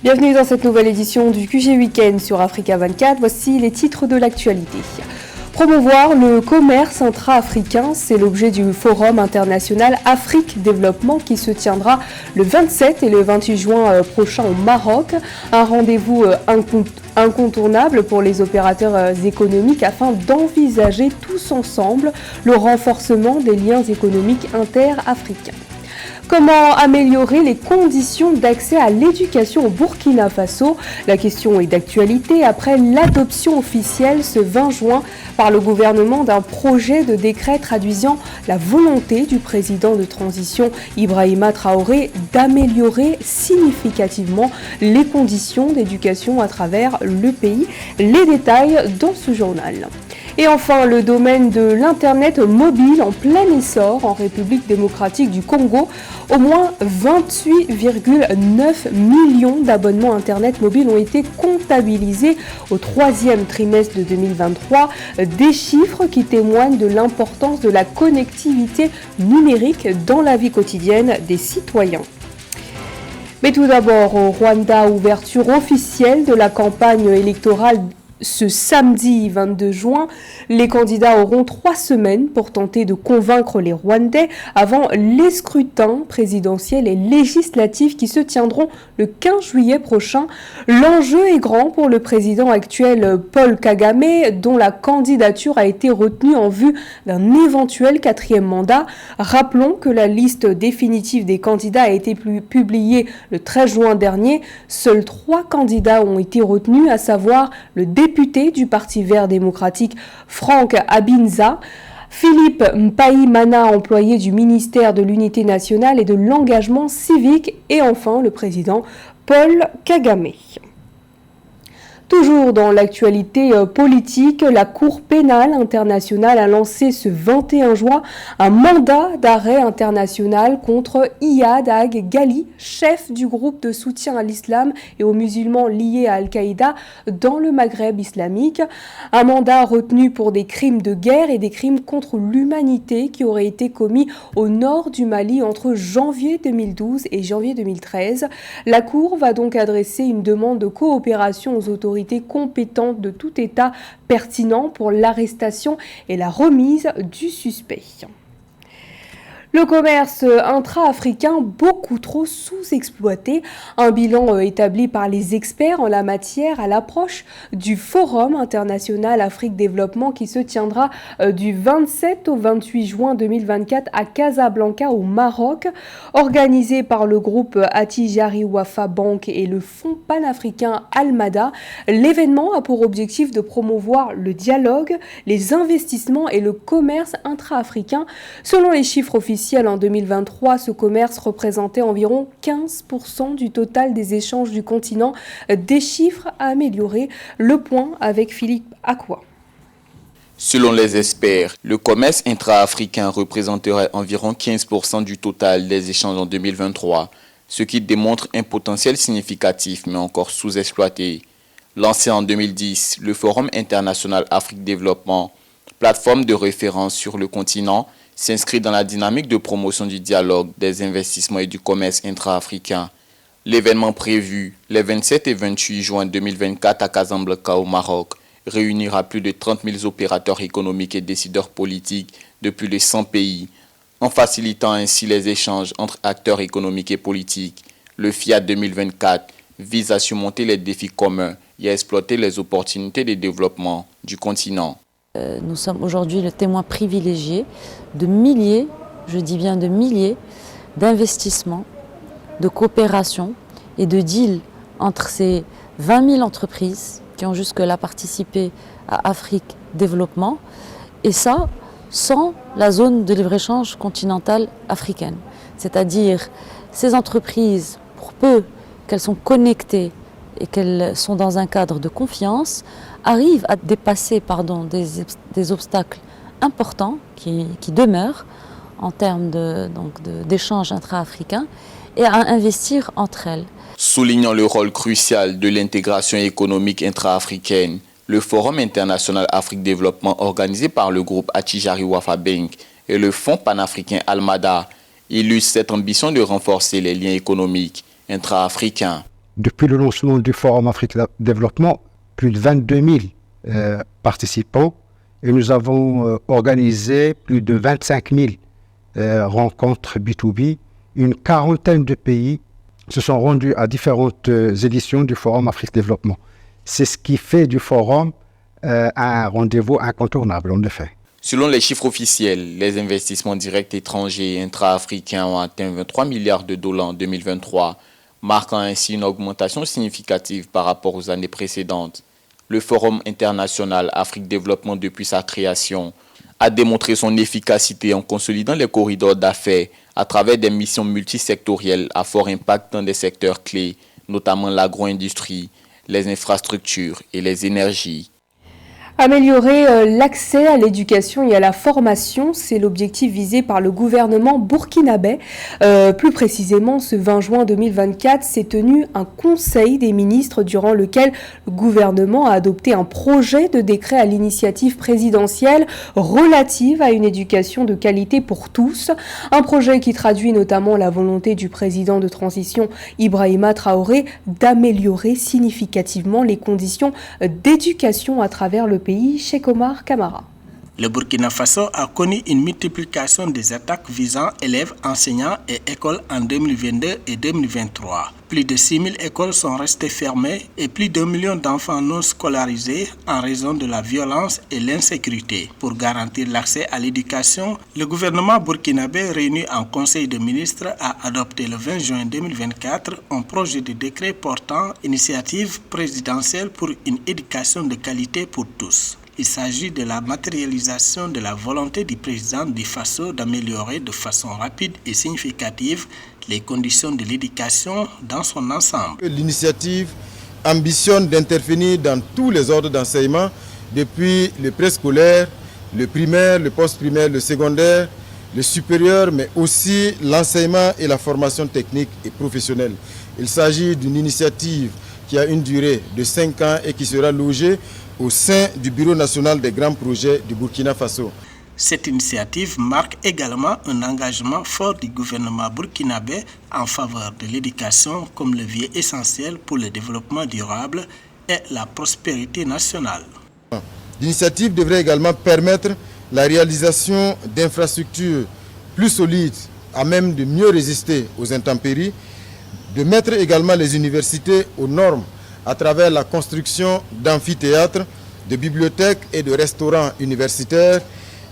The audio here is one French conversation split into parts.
Bienvenue dans cette nouvelle édition du QG Week-end sur Africa 24. Voici les titres de l'actualité. Promouvoir le commerce intra-africain, c'est l'objet du Forum international Afrique Développement qui se tiendra le 27 et le 28 juin prochain au Maroc. Un rendez-vous incontournable pour les opérateurs économiques afin d'envisager tous ensemble le renforcement des liens économiques inter-africains. Comment améliorer les conditions d'accès à l'éducation au Burkina Faso? La question est d'actualité après l'adoption officielle ce 20 juin par le gouvernement d'un projet de décret traduisant la volonté du président de transition Ibrahima Traoré d'améliorer significativement les conditions d'éducation à travers le pays. Les détails dans ce journal. Et enfin, le domaine de l'Internet mobile en plein essor en République démocratique du Congo. Au moins 28,9 millions d'abonnements Internet mobiles ont été comptabilisés au troisième trimestre de 2023. Des chiffres qui témoignent de l'importance de la connectivité numérique dans la vie quotidienne des citoyens. Mais tout d'abord, au Rwanda, ouverture officielle de la campagne électorale ce samedi 22 juin, les candidats auront 3 semaines pour tenter de convaincre les Rwandais avant les scrutins présidentiels et législatifs qui se tiendront le 15 juillet prochain. L'enjeu est grand pour le président actuel Paul Kagame, dont la candidature a été retenue en vue d'un éventuel 4e mandat. Rappelons que la liste définitive des candidats a été publiée le 13 juin dernier. Seuls 3 candidats ont été retenus, à savoir le député du Parti vert démocratique Franck Abinza, Philippe Mpaïmana, employé du ministère de l'Unité nationale et de l'engagement civique, et enfin le président Paul Kagame. Toujours dans l'actualité politique, la Cour pénale internationale a lancé ce 21 juin un mandat d'arrêt international contre Iyad Ag Ghali, chef du groupe de soutien à l'islam et aux musulmans liés à Al-Qaïda dans le Maghreb islamique. Un mandat retenu pour des crimes de guerre et des crimes contre l'humanité qui auraient été commis au nord du Mali entre janvier 2012 et janvier 2013. La Cour va donc adresser une demande de coopération aux autorités compétentes de tout État pertinent pour l'arrestation et la remise du suspect. Le commerce intra-africain beaucoup trop sous-exploité, un bilan établi par les experts en la matière à l'approche du Forum international Afrique Développement qui se tiendra du 27 au 28 juin 2024 à Casablanca au Maroc. Organisé par le groupe Attijari Wafa Bank et le Fonds panafricain Almada, l'événement a pour objectif de promouvoir le dialogue, les investissements et le commerce intra-africain. Selon les chiffres officiels, en 2023, ce commerce représentait environ 15% du total des échanges du continent. Des chiffres à améliorer. Le point avec Philippe Akwa. Selon les experts, le commerce intra-africain représenterait environ 15% du total des échanges en 2023, ce qui démontre un potentiel significatif mais encore sous-exploité. Lancé en 2010, le Forum international Afrique Développement, plateforme de référence sur le continent, s'inscrit dans la dynamique de promotion du dialogue, des investissements et du commerce intra-africain. L'événement prévu les 27 et 28 juin 2024 à Casablanca au Maroc réunira plus de 30 000 opérateurs économiques et décideurs politiques de plus de 100 pays, en facilitant ainsi les échanges entre acteurs économiques et politiques. Le FIAT 2024 vise à surmonter les défis communs et à exploiter les opportunités de développement du continent. Nous sommes aujourd'hui le témoin privilégié de milliers, je dis bien de milliers, d'investissements, de coopération et de deals entre ces 20 000 entreprises qui ont jusque-là participé à Afrique Développement, et ça sans la zone de libre-échange continentale africaine. C'est-à-dire ces entreprises, pour peu qu'elles sont connectées et qu'elles sont dans un cadre de confiance, arrivent à dépasser des obstacles importants qui demeurent en termes d'échanges intra-africains et à investir entre elles. Soulignant le rôle crucial de l'intégration économique intra-africaine, le Forum international Afrique Développement organisé par le groupe Attijari Wafa Bank et le Fonds panafricain Almada illustre cette ambition de renforcer les liens économiques intra-africains. Depuis le lancement du Forum Afrique Développement, plus de 22 000 participants et nous avons organisé plus de 25 000 rencontres B2B. Une quarantaine de pays se sont rendus à différentes éditions du Forum Afrique Développement. C'est ce qui fait du Forum un rendez-vous incontournable, en effet. Selon les chiffres officiels, les investissements directs étrangers et intra-africains ont atteint 23 milliards de dollars en 2023, marquant ainsi une augmentation significative par rapport aux années précédentes. Le Forum international Afrique Développement, depuis sa création, a démontré son efficacité en consolidant les corridors d'affaires à travers des missions multisectorielles à fort impact dans des secteurs clés, notamment l'agro-industrie, les infrastructures et les énergies. Améliorer l'accès à l'éducation et à la formation, c'est l'objectif visé par le gouvernement burkinabé. Plus précisément, ce 20 juin 2024 s'est tenu un conseil des ministres durant lequel le gouvernement a adopté un projet de décret à l'initiative présidentielle relative à une éducation de qualité pour tous. Un projet qui traduit notamment la volonté du président de transition Ibrahima Traoré d'améliorer significativement les conditions d'éducation à travers le pays. Cheikh Omar Kamara. Le Burkina Faso a connu une multiplication des attaques visant élèves, enseignants et écoles en 2022 et 2023. Plus de 6 000 écoles sont restées fermées et plus d'1 million d'enfants non scolarisés en raison de la violence et l'insécurité. Pour garantir l'accès à l'éducation, le gouvernement burkinabé réuni en Conseil de ministres a adopté le 20 juin 2024 un projet de décret portant initiative présidentielle pour une éducation de qualité pour tous. Il s'agit de la matérialisation de la volonté du président du Faso d'améliorer de façon rapide et significative les conditions de l'éducation dans son ensemble. L'initiative ambitionne d'intervenir dans tous les ordres d'enseignement, depuis le préscolaire, le primaire, le post-primaire, le secondaire, le supérieur, mais aussi l'enseignement et la formation technique et professionnelle. Il s'agit d'une initiative qui a une durée de 5 ans et qui sera logée au sein du Bureau national des grands projets du Burkina Faso. Cette initiative marque également un engagement fort du gouvernement burkinabé en faveur de l'éducation comme levier essentiel pour le développement durable et la prospérité nationale. L'initiative devrait également permettre la réalisation d'infrastructures plus solides à même de mieux résister aux intempéries, de mettre également les universités aux normes à travers la construction d'amphithéâtres, de bibliothèques et de restaurants universitaires,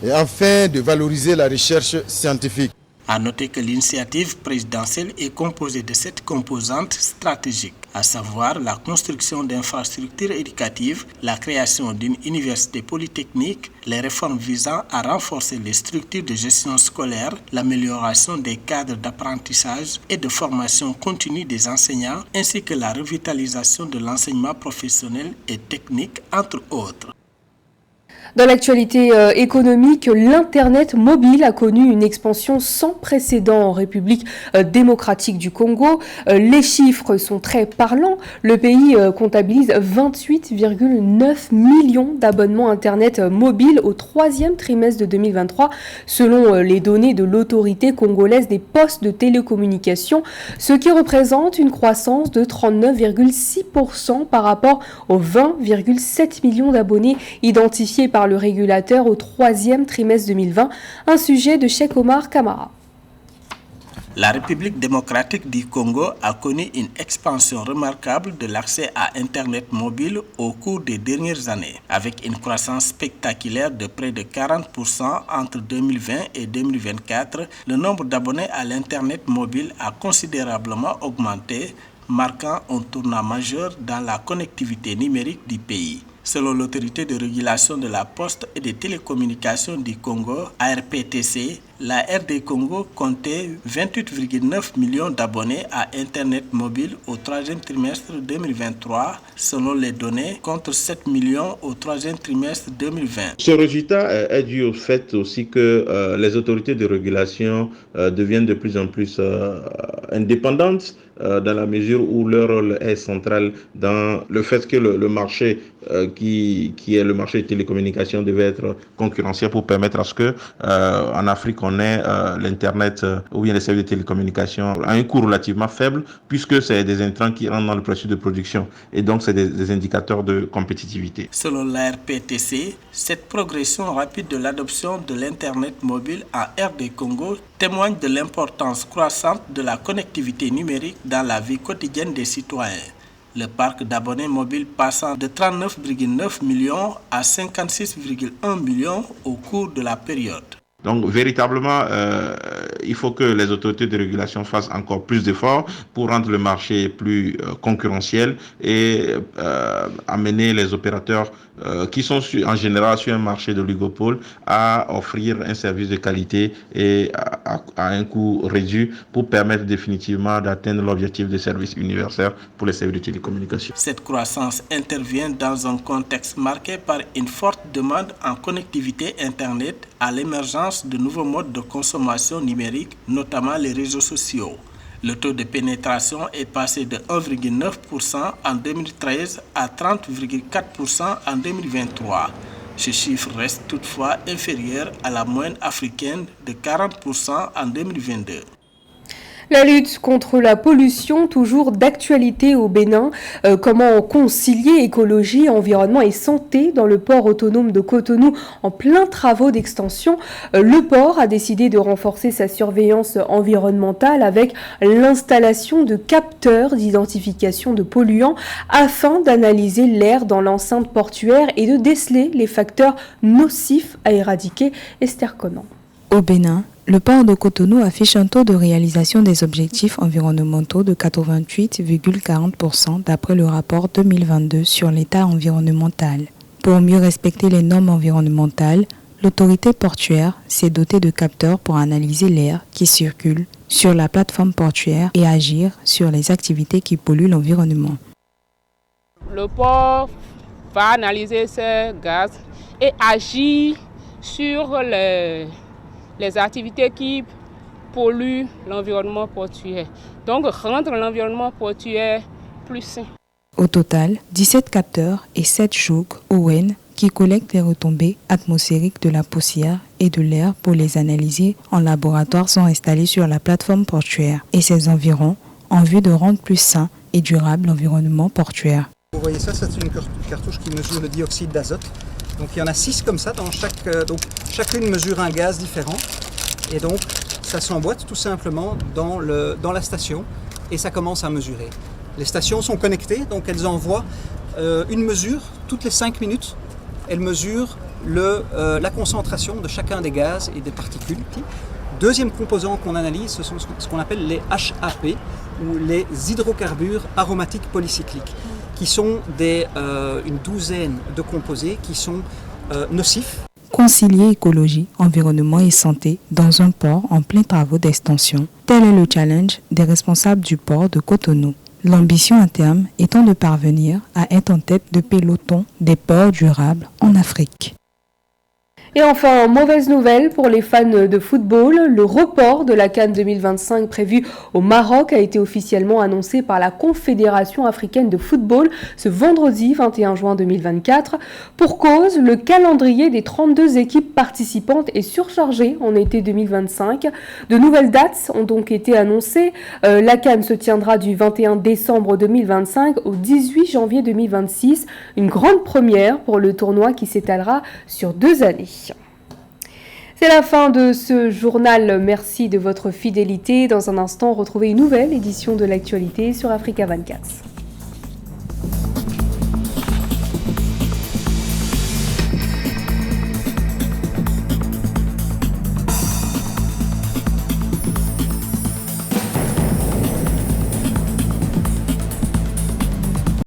et enfin de valoriser la recherche scientifique. À noter que l'initiative présidentielle est composée de 7 composantes stratégiques, à savoir la construction d'infrastructures éducatives, la création d'une université polytechnique, les réformes visant à renforcer les structures de gestion scolaire, l'amélioration des cadres d'apprentissage et de formation continue des enseignants, ainsi que la revitalisation de l'enseignement professionnel et technique, entre autres. Dans l'actualité économique, l'Internet mobile a connu une expansion sans précédent en République démocratique du Congo. Les chiffres sont très parlants. Le pays comptabilise 28,9 millions d'abonnements Internet mobiles au troisième trimestre de 2023, selon les données de l'autorité congolaise des postes de télécommunications, ce qui représente une croissance de 39,6% par rapport aux 20,7 millions d'abonnés identifiés par le régulateur au troisième trimestre 2020, un sujet de Cheikh Omar Kamara. La République démocratique du Congo a connu une expansion remarquable de l'accès à Internet mobile au cours des dernières années, avec une croissance spectaculaire de près de 40% entre 2020 et 2024. Le nombre d'abonnés à l'Internet mobile a considérablement augmenté, marquant un tournant majeur dans la connectivité numérique du pays. Selon l'autorité de régulation de la poste et des télécommunications du Congo, ARPTC, la RD Congo comptait 28,9 millions d'abonnés à Internet mobile au troisième trimestre 2023, selon les données, contre 7 millions au troisième trimestre 2020. Ce résultat est dû au fait aussi que les autorités de régulation deviennent de plus en plus indépendantes dans la mesure où leur rôle est central dans le fait que le marché qui est le marché des télécommunications devait être concurrentiel pour permettre à ce que en Afrique on ait l'internet ou bien les services de télécommunications à un coût relativement faible, puisque c'est des intrants qui rentrent dans le processus de production et donc c'est des indicateurs de compétitivité. Selon l'ARPTC, cette progression rapide de l'adoption de l'Internet mobile en RD Congo témoigne de l'importance croissante de la connectivité numérique dans la vie quotidienne des citoyens. Le parc d'abonnés mobiles passant de 39,9 millions à 56,1 millions au cours de la période. Donc véritablement, il faut que les autorités de régulation fassent encore plus d'efforts pour rendre le marché plus concurrentiel et amener les opérateurs qui sont en général sur un marché de oligopole à offrir un service de qualité et à un coût réduit pour permettre définitivement d'atteindre l'objectif de service universel pour les services de télécommunication. Cette croissance intervient dans un contexte marqué par une forte demande en connectivité Internet à l'émergence de nouveaux modes de consommation numérique, notamment les réseaux sociaux. Le taux de pénétration est passé de 1,9% en 2013 à 30,4% en 2023. Ce chiffre reste toutefois inférieur à la moyenne africaine de 40% en 2022. La lutte contre la pollution, toujours d'actualité au Bénin. Comment concilier écologie, environnement et santé dans le port autonome de Cotonou en plein travaux d'extension? Le port a décidé de renforcer sa surveillance environnementale avec l'installation de capteurs d'identification de polluants afin d'analyser l'air dans l'enceinte portuaire et de déceler les facteurs nocifs à éradiquer. Esther Conan. Au Bénin, le port de Cotonou affiche un taux de réalisation des objectifs environnementaux de 88,40% d'après le rapport 2022 sur l'état environnemental. Pour mieux respecter les normes environnementales, l'autorité portuaire s'est dotée de capteurs pour analyser l'air qui circule sur la plateforme portuaire et agir sur les activités qui polluent l'environnement. Le port va analyser ces gaz et agir sur les activités qui polluent l'environnement portuaire. Donc rendre l'environnement portuaire plus sain. Au total, 17 capteurs et 7 jougs ON qui collectent les retombées atmosphériques de la poussière et de l'air pour les analyser en laboratoire sont installés sur la plateforme portuaire et ses environs en vue de rendre plus sain et durable l'environnement portuaire. Vous voyez ça, c'est une cartouche qui mesure le dioxyde d'azote. Donc il y en a 6 comme ça, dans chacune mesure un gaz différent. Et donc ça s'emboîte tout simplement dans la station et ça commence à mesurer. Les stations sont connectées, donc elles envoient une mesure toutes les 5 minutes. Elles mesurent la concentration de chacun des gaz et des particules. Deuxième composant qu'on analyse, ce sont ce qu'on appelle les HAP, ou les hydrocarbures aromatiques polycycliques, qui sont une douzaine de composés qui sont nocifs. Concilier écologie, environnement et santé dans un port en plein travaux d'extension, tel est le challenge des responsables du port de Cotonou. L'ambition à terme étant de parvenir à être en tête de peloton des ports durables en Afrique. Et enfin, mauvaise nouvelle pour les fans de football, le report de la CAN 2025 prévu au Maroc a été officiellement annoncé par la Confédération africaine de football ce vendredi 21 juin 2024. Pour cause, le calendrier des 32 équipes participantes est surchargé en été 2025. De nouvelles dates ont donc été annoncées. La CAN se tiendra du 21 décembre 2025 au 18 janvier 2026, une grande première pour le tournoi qui s'étalera sur 2 années. C'est la fin de ce journal. Merci de votre fidélité. Dans un instant, retrouvez une nouvelle édition de l'actualité sur Africa 24.